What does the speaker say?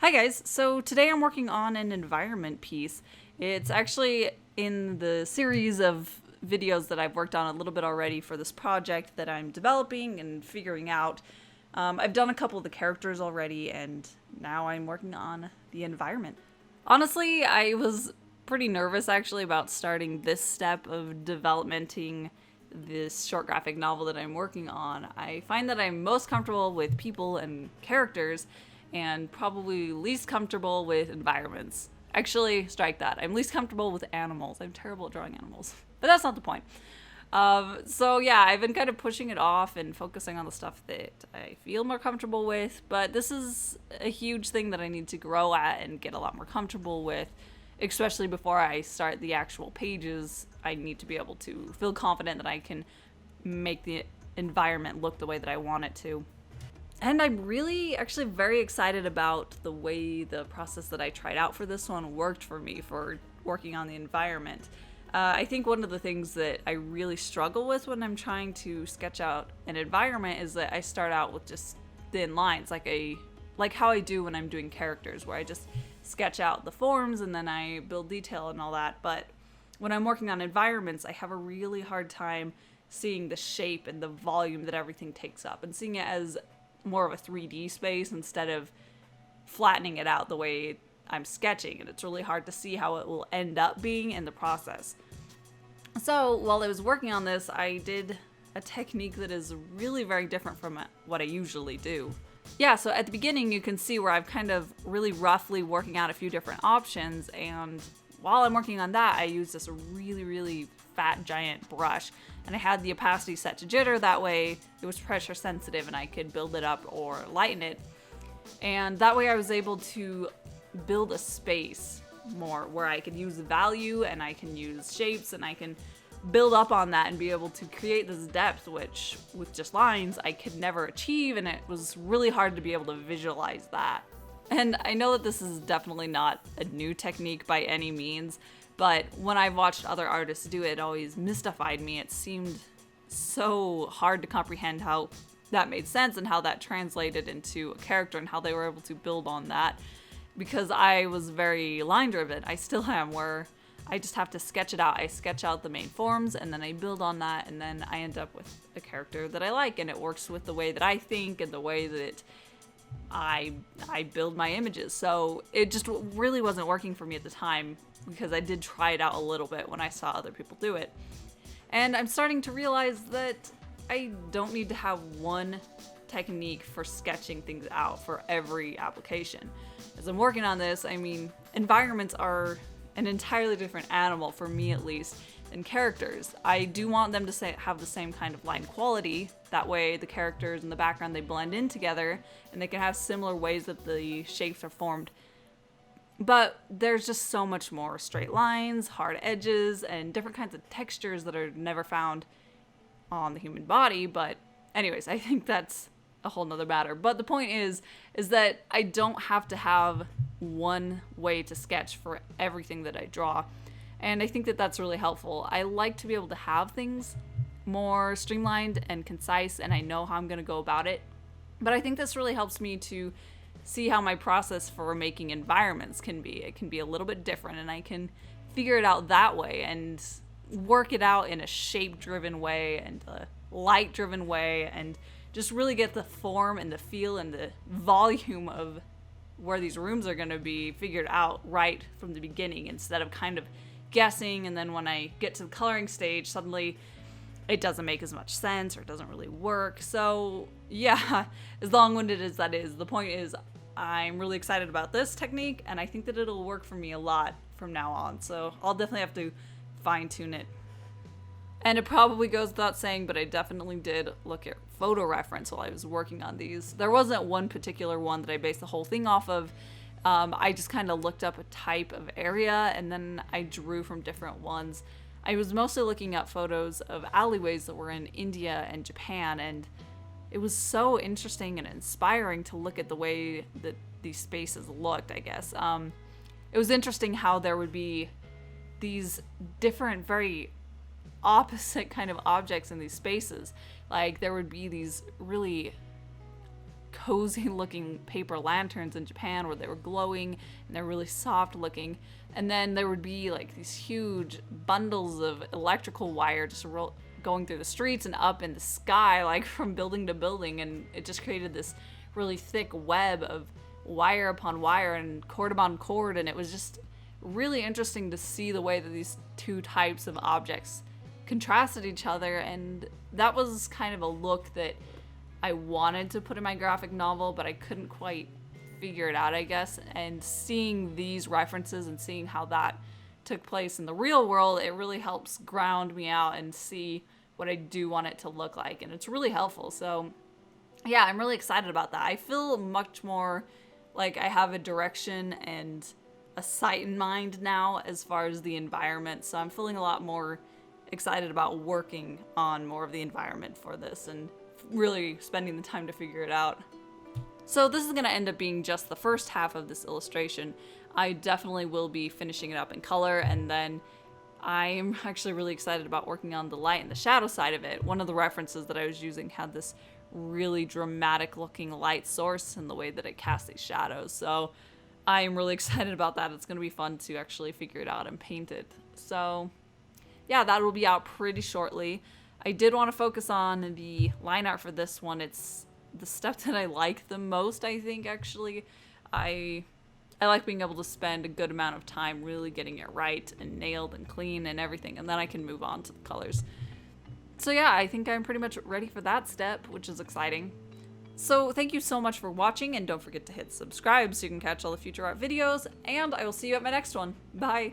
Hi guys, so today I'm working on an environment piece. It's actually in the series of videos that I've worked on a little bit already for this project that I'm developing and figuring out. I've done a couple of the characters already, and now I'm working on the environment. Honestly, I was pretty nervous actually about starting this step of developmenting this short graphic novel that I'm working on. I find that I'm most comfortable with people and characters and probably least comfortable with environments. Actually, strike that. I'm least comfortable with animals. I'm terrible at drawing animals. But that's not the point. So yeah, I've been kind of pushing it off and focusing on the stuff that I feel more comfortable with, but this is a huge thing that I need to grow at and get a lot more comfortable with, especially before I start the actual pages. I need to be able to feel confident that I can make the environment look the way that I want it to. And I'm really actually very excited about the way the process that I tried out for this one worked for me for working on the environment. I think one of the things that I really struggle with when I'm trying to sketch out an environment is that I start out with just thin lines, like how I do when I'm doing characters, where I just sketch out the forms and then I build detail and all that. But when I'm working on environments, I have a really hard time seeing the shape and the volume that everything takes up and seeing it as more of a 3D space instead of flattening it out the way I'm sketching, and it's really hard to see how it will end up being in the process. So while I was working on this, I did a technique that is really very different from what I usually do. Yeah, so at the beginning you can see where I've kind of really roughly working out a few different options, and while I'm working on that, I use this really fat giant brush, and I had the opacity set to jitter. That way it was pressure sensitive and I could build it up or lighten it. And that way I was able to build a space more where I could use value and I can use shapes and I can build up on that and be able to create this depth, which with just lines I could never achieve, and it was really hard to be able to visualize that. And I know that this is definitely not a new technique by any means, but when I've watched other artists do it, it always mystified me. It seemed so hard to comprehend how that made sense and how that translated into a character and how they were able to build on that, because I was very line driven. I still am, where I just have to sketch it out. I sketch out the main forms and then I build on that, and then I end up with a character that I like, and it works with the way that I think and the way that I build my images. So it just really wasn't working for me at the time, because I did try it out a little bit when I saw other people do it. And I'm starting to realize that I don't need to have one technique for sketching things out for every application. As I'm working on this, I mean, environments are an entirely different animal, for me at least, than characters. I do want them to have the same kind of line quality. That way the characters and the background, they blend in together and they can have similar ways that the shapes are formed. But there's just so much more straight lines, hard edges, and different kinds of textures that are never found on the human body. But anyways, I think that's a whole nother matter. But the point is that I don't have to have one way to sketch for everything that I draw. And I think that that's really helpful. I like to be able to have things more streamlined and concise, and I know how I'm going to go about it. But I think this really helps me to see how my process for making environments can be. It can be a little bit different, and I can figure it out that way and work it out in a shape-driven way and a light-driven way, and just really get the form and the feel and the volume of where these rooms are going to be figured out right from the beginning, instead of kind of guessing, and then when I get to the coloring stage, suddenly it doesn't make as much sense or it doesn't really work. So yeah, as long-winded as that is, the point is I'm really excited about this technique, and I think that it'll work for me a lot from now on. So I'll definitely have to fine-tune it. And it probably goes without saying, but I definitely did look at photo reference while I was working on these. There wasn't one particular one that I based the whole thing off of. I just kind of looked up a type of area and then I drew from different ones. I was mostly looking at photos of alleyways that were in India and Japan, and it was so interesting and inspiring to look at the way that these spaces looked, I guess. It was interesting how there would be these different, very opposite kind of objects in these spaces. Like there would be these really cozy looking paper lanterns in Japan where they were glowing and they're really soft looking. And then there would be like these huge bundles of electrical wire just going through the streets and up in the sky, like from building to building. And it just created this really thick web of wire upon wire and cord upon cord. And it was just really interesting to see the way that these two types of objects contrasted each other. And that was kind of a look that I wanted to put in my graphic novel, but I couldn't quite figure it out, I guess. And seeing these references and seeing how that took place in the real world, it really helps ground me out and see what I do want it to look like. And it's really helpful. So yeah, I'm really excited about that. I feel much more like I have a direction and a sight in mind now as far as the environment. So I'm feeling a lot more excited about working on more of the environment for this and really spending the time to figure it out. So this is going to end up being just the first half of this illustration. I definitely will be finishing it up in color, and then I'm actually really excited about working on the light and the shadow side of it. One of the references that I was using had this really dramatic looking light source and the way that it casts these shadows. So I'm really excited about that. It's going to be fun to actually figure it out and paint it. So yeah, that will be out pretty shortly. I did want to focus on the line art for this one. It's the step that I like the most, I think, actually. I like being able to spend a good amount of time really getting it right and nailed and clean and everything, and then I can move on to the colors. So yeah, I think I'm pretty much ready for that step, which is exciting. So thank you so much for watching, and don't forget to hit subscribe so you can catch all the future art videos, and I will see you at my next one. Bye!